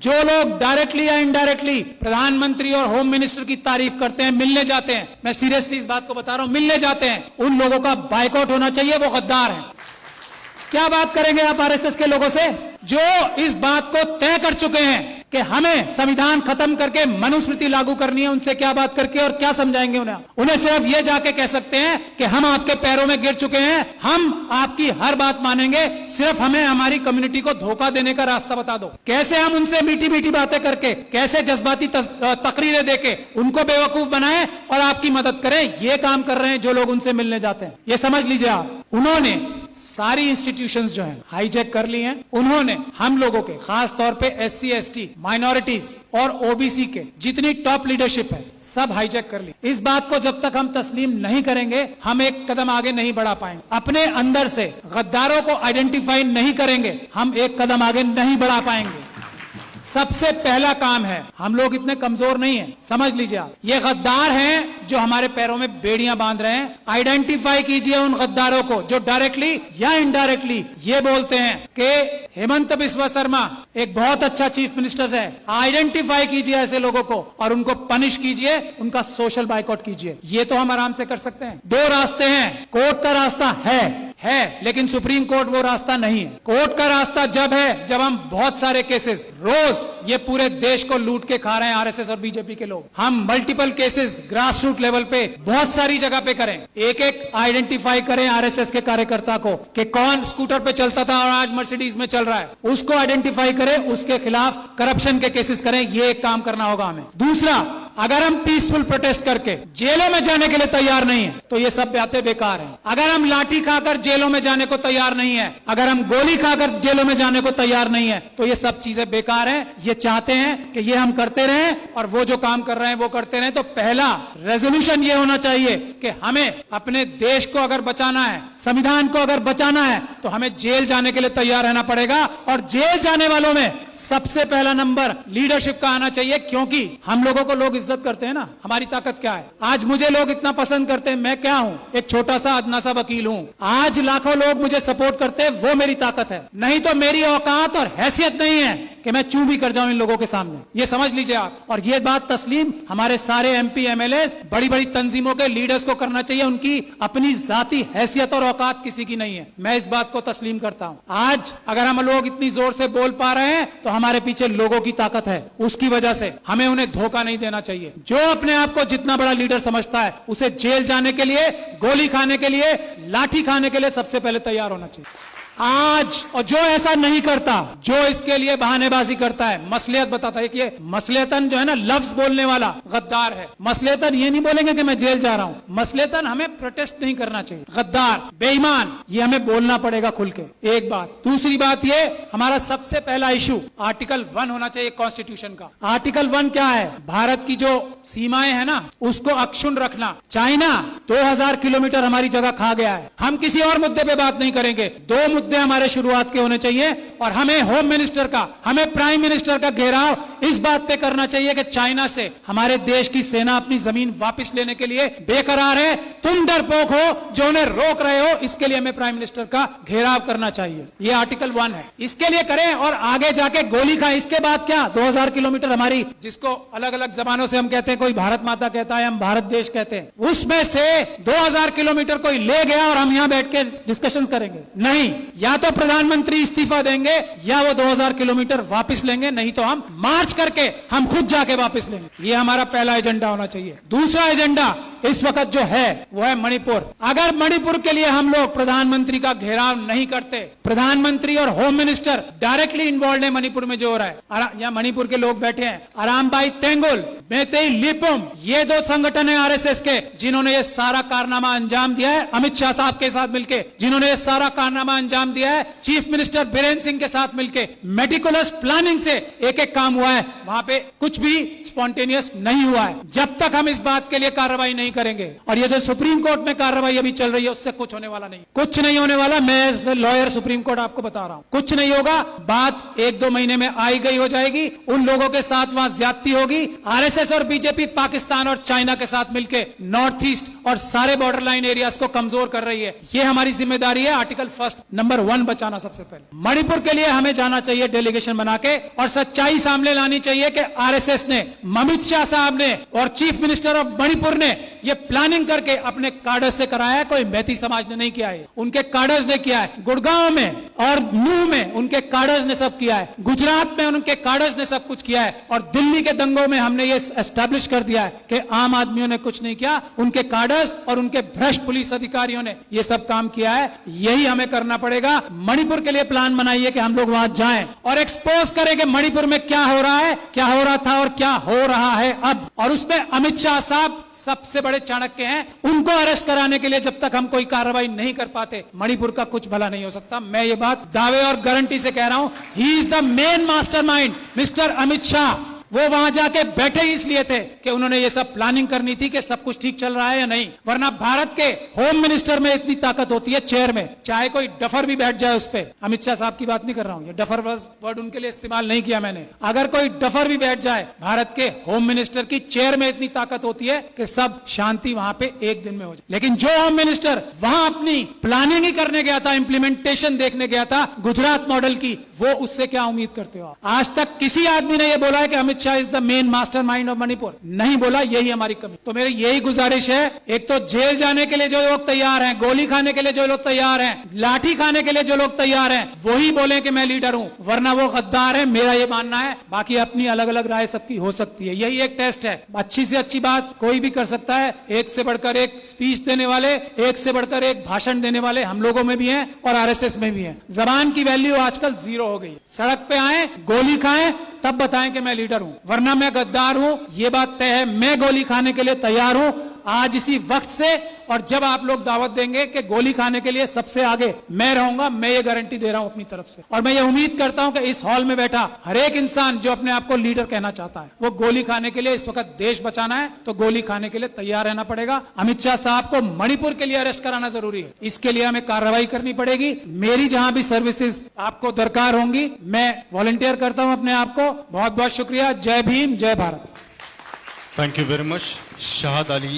जो लोग डायरेक्टली या इनडायरेक्टली प्रधानमंत्री और होम मिनिस्टर की तारीफ करते हैं, मिलने जाते हैं, मैं सीरियसली इस बात को बता रहा हूं, मिलने जाते हैं, उन लोगों का बायकॉट होना चाहिए, वो गद्दार हैं। क्या बात करेंगे आप आरएसएस के लोगों से जो इस बात को तय कर चुके हैं कि हमें संविधान खत्म करके मनुस्मृति लागू करनी है? उनसे क्या बात करके और क्या समझाएंगे उन्हें सिर्फ ये जाके कह सकते हैं कि हम आपके पैरों में गिर चुके हैं, हम आपकी हर बात मानेंगे, सिर्फ हमें हमारी कम्युनिटी को धोखा देने का रास्ता बता दो। कैसे हम उनसे मीठी मीठी बातें करके, कैसे जज्बाती तकरीरें देके उनको बेवकूफ बनाएं और आपकी मदद करें, ये काम कर रहे हैं जो लोग उनसे मिलने जाते हैं। ये समझ लीजिए आप, उन्होंने सारी इंस्टीट्यूशंस जो हैं हाईजैक कर ली हैं। उन्होंने हम लोगों के, खास तौर पे एससी एसटी, माइनॉरिटीज और ओबीसी के जितनी टॉप लीडरशिप है सब हाईजैक कर ली। इस बात को जब तक हम तस्लीम नहीं करेंगे हम एक कदम आगे नहीं बढ़ा पाएंगे। अपने अंदर से गद्दारों को आइडेंटिफाई नहीं करेंगे हम एक कदम आगे नहीं बढ़ा पाएंगे। सबसे पहला काम है, हम लोग इतने कमजोर नहीं हैं, समझ लीजिए आप, ये गद्दार हैं जो हमारे पैरों में बेड़ियां बांध रहे हैं। आइडेंटिफाई कीजिए उन गद्दारों को जो डायरेक्टली या इनडायरेक्टली ये बोलते हैं कि हेमंत बिस्वा शर्मा एक बहुत अच्छा चीफ मिनिस्टर है। आइडेंटिफाई कीजिए ऐसे लोगों को और उनको पनिश कीजिए, उनका सोशल बाइकआउट कीजिए। ये तो हम आराम से कर सकते हैं। दो रास्ते हैं, कोर्ट का रास्ता है, लेकिन सुप्रीम कोर्ट वो रास्ता नहीं है। कोर्ट का रास्ता जब है जब हम बहुत सारे केसेस, रोज ये पूरे देश को लूट के खा रहे हैं आरएसएस और बीजेपी के लोग, हम multiple cases grass root level पे बहुत सारी जगह पे करें, एक एक आइडेंटिफाई करें आरएसएस के कार्यकर्ता को कि कौन स्कूटर पे चलता था और आज मर्सिडीज में चल रहा है, उसको आइडेंटिफाई करें, उसके खिलाफ करप्शन के केसेस करें। ये एक काम करना होगा हमें। दूसरा, अगर हम पीसफुल प्रोटेस्ट करके जेलों में जाने के लिए तैयार नहीं है तो ये सब बातें बेकार हैं। अगर हम लाठी खाकर जेलों में जाने को तैयार नहीं है, अगर हम गोली खाकर जेलों में जाने को तैयार नहीं है तो ये सब चीजें बेकार हैं। ये चाहते हैं कि ये हम करते रहें और वो जो काम कर रहे हैं वो करते रहें। तो पहला रेजोल्यूशन ये होना चाहिए कि हमें अपने देश को अगर बचाना है, संविधान को अगर बचाना है तो हमें जेल जाने के लिए तैयार रहना पड़ेगा। और जेल जाने वालों में सबसे पहला नंबर लीडरशिप का आना चाहिए, क्योंकि हम लोगों को लोग इज्जत करते हैं ना, हमारी ताकत क्या है। आज मुझे लोग इतना पसंद करते हैं, मैं क्या हूं, एक छोटा सा अदना सा वकील हूं। आज लाखों लोग मुझे सपोर्ट करते हैं, वो मेरी ताकत है। नहीं तो मेरी औकात और हैसियत नहीं है कि मैं चूं भी कर जाऊं इन लोगों के सामने। ये समझ लीजिए आप। और ये बात तस्लीम हमारे सारे एमपी एमएलए, बड़ी बड़ी तंजीमों के लीडर्स को करना चाहिए। उनकी अपनी जाती हैसियत और औकात किसी की नहीं है, मैं इस बात को तस्लीम करता हूं। आज अगर हम लोग इतनी जोर से बोल पा रहे हैं तो हमारे पीछे लोगों की ताकत है, उसकी वजह से हमें उन्हें धोखा नहीं देना चाहिए। जो अपने आप को जितना बड़ा लीडर समझता है उसे जेल जाने के लिए, गोली खाने के लिए, लाठी खाने के लिए सबसे पहले तैयार होना चाहिए आज। और जो ऐसा नहीं करता, जो इसके लिए बहानेबाजी करता है, मसलियत बताता है कि ये मसलियतन जो है ना, लफ्ज बोलने वाला गद्दार है। मसलियतन ये नहीं बोलेंगे कि मैं जेल जा रहा हूं, मसलियतन हमें प्रोटेस्ट नहीं करना चाहिए। गद्दार, बेईमान, ये हमें बोलना पड़ेगा खुल के, एक बात। दूसरी बात, ये हमारा सबसे पहला इशू आर्टिकल 1 होना चाहिए कॉन्स्टिट्यूशन का। आर्टिकल 1 क्या है? भारत की जो सीमाएं है ना उसको अक्षुण्ण रखना। चाइना 2000 किलोमीटर हमारी जगह खा गया है। हम किसी और मुद्दे पे बात नहीं करेंगे, दो मुद्दे हमारे शुरुआत के होने चाहिए। और हमें होम मिनिस्टर का, हमें प्राइम मिनिस्टर का घेराव इस बात पे करना चाहिए कि चाइना से हमारे देश की सेना अपनी जमीन वापस लेने के लिए बेकरार है। तुम डरपोक हो जो उन्हें रोक रहे हो, इसके लिए हमें प्राइम मिनिस्टर का घेराव करना चाहिए। ये आर्टिकल 1 है, इसके लिए करें। और आगे जाके गोली खाएं। इसके बाद क्या, 2000 किलोमीटर हमारी, जिसको अलग अलग जबानों से हम कहते हैं, कोई भारत माता कहता है, हम भारत देश कहते हैं, उसमें से 2000 किलोमीटर कोई ले गया और हम यहां बैठ के डिस्कशन करेंगे? नहीं, या तो प्रधानमंत्री इस्तीफा देंगे या वो 2000 किलोमीटर वापस लेंगे, नहीं तो हम मार्च करके हम खुद जाके वापस लेंगे। ये हमारा पहला एजेंडा होना चाहिए। दूसरा एजेंडा इस वक्त जो है वो है मणिपुर। अगर मणिपुर के लिए हम लोग प्रधानमंत्री का घेराव नहीं करते, प्रधानमंत्री और होम मिनिस्टर डायरेक्टली इन्वॉल्व है मणिपुर में जो हो रहा है, यहाँ मणिपुर के लोग बैठे हैं, अरामबाई तेंगुल, मेतेई लिपुम, ये दो संगठन है आरएसएस के जिन्होंने ये सारा कारनामा अंजाम दिया है। अमित शाह साहब के साथ मिलकर जिन्होंने ये सारा कारनामा अंजाम दिया है, चीफ मिनिस्टर बीरेन सिंह के साथ मिलकर मेटिकुलस प्लानिंग से एक एक काम हुआ है। वहां पे कुछ भी स्पॉन्टेनियस नहीं हुआ है। जब तक हम इस बात के लिए कार्रवाई नहीं नहीं करेंगे। और ये जो सुप्रीम कोर्ट में कार्रवाई अभी चल रही है उससे कुछ होने वाला नहीं, कुछ नहीं होने वाला। मैं एज लॉयर सुप्रीम कोर्ट आपको बता रहा हूं, कुछ नहीं होगा। बात 1-2 महीने में आई गई हो जाएगी। उन लोगों के साथ वहां ज्यादती होगी। आरएसएस और बीजेपी पाकिस्तान और चाइना के साथ मिलकर नॉर्थ ईस्ट और सारे बॉर्डर लाइन एरियाज को कमजोर कर रही है। ये हमारी जिम्मेदारी है। आर्टिकल 1 नंबर 1 बचाना सबसे पहले। मणिपुर के लिए हमें जाना चाहिए डेलीगेशन बना के और सच्चाई सामने लानी चाहिए कि आरएसएस ने, अमित शाह साहब ने और चीफ मिनिस्टर ऑफ मणिपुर ने ये प्लानिंग करके अपने कार्डर्स से कराया है। कोई मैती समाज ने नहीं किया है, उनके कार्डर्स ने किया है। गुड़गांव में और नूह में उनके कार्डर्स ने सब किया है। गुजरात में उनके कार्डर्स ने सब कुछ किया है। और दिल्ली के दंगों में हमने ये एस्टैब्लिश कर दिया है कि आम आदमियों ने कुछ नहीं किया, उनके कार्डर्स और उनके भ्रष्ट पुलिस अधिकारियों ने ये सब काम किया है। यही हमें करना पड़ेगा। मणिपुर के लिए प्लान बनाइए कि हम लोग वहां जाएं और एक्सपोज करें कि मणिपुर में क्या हो रहा है, क्या हो रहा था और क्या हो रहा है अब। और उसमें अमित शाह साहब सबसे बड़े चाणक्य हैं। उनको अरेस्ट कराने के लिए जब तक हम कोई कार्रवाई नहीं कर पाते, मणिपुर का कुछ भला नहीं हो सकता। मैं ये बात दावे और गारंटी से कह रहा हूं। He is the main mastermind, mister Amit Shah. वो वहां जाके बैठे ही इसलिए थे कि उन्होंने ये सब प्लानिंग करनी थी कि सब कुछ ठीक चल रहा है या नहीं। वरना भारत के होम मिनिस्टर में इतनी ताकत होती है, चेयर में, चाहे कोई डफर भी बैठ जाए उस पे। अमित शाह साहब की बात नहीं कर रहा हूं, ये डफर वर्ड उनके लिए इस्तेमाल नहीं किया मैंने। अगर कोई डफर भी बैठ जाए, भारत के होम मिनिस्टर की चेयर में इतनी ताकत होती है कि सब शांति वहां पे एक दिन में हो जाए। लेकिन जो होम मिनिस्टर वहां अपनी प्लानिंग ही करने गया था, इंप्लीमेंटेशन देखने गया था गुजरात मॉडल की, वो उससे क्या उम्मीद करते हो? आज तक किसी आदमी ने यह बोला है कि Amit Shah is the main mastermind of Manipur? नहीं बोला। यही हमारी कमी। तो मेरी यही गुजारिश है, एक तो जेल जाने के लिए जो लोग तैयार हैं, गोली खाने के लिए जो लोग तैयार हैं, लाठी खाने के लिए जो लोग तैयार हैं, वही बोले कि मैं लीडर हूं, वरना वो गद्दार है। मेरा ये मानना है। बाकी अपनी अलग अलग राय सबकी हो सकती है। यही एक टेस्ट है। अच्छी से अच्छी बात कोई भी कर सकता है। एक से बढ़कर एक स्पीच देने वाले, एक से बढ़कर एक भाषण देने वाले हम लोगों में भी हैं और आरएसएस में भी हैं। जबान की वैल्यू आजकल 0 हो गई। सड़क पे आए, गोली खाएं, तब बताएं कि मैं लीडर हूं, वरना मैं गद्दार हूं। ये बात तय है। मैं गोली खाने के लिए तैयार हूं आज इसी वक्त से। और जब आप लोग दावत देंगे कि गोली खाने के लिए सबसे आगे मैं रहूंगा, मैं ये गारंटी दे रहा हूं अपनी तरफ से। और मैं ये उम्मीद करता हूं कि इस हॉल में बैठा हर एक इंसान जो अपने आप को लीडर कहना चाहता है, वो गोली खाने के लिए, इस वक्त देश बचाना है तो गोली खाने के लिए तैयार रहना पड़ेगा। अमित शाह साहब को मणिपुर के लिए अरेस्ट कराना जरूरी है। इसके लिए हमें कार्रवाई करनी पड़ेगी। मेरी जहां भी सर्विसेज आपको दरकार होंगी, मैं वॉलंटियर करता हूं अपने आप को। बहुत बहुत शुक्रिया। जय भीम, जय Bharat. Thank you very much, Shahad Ali.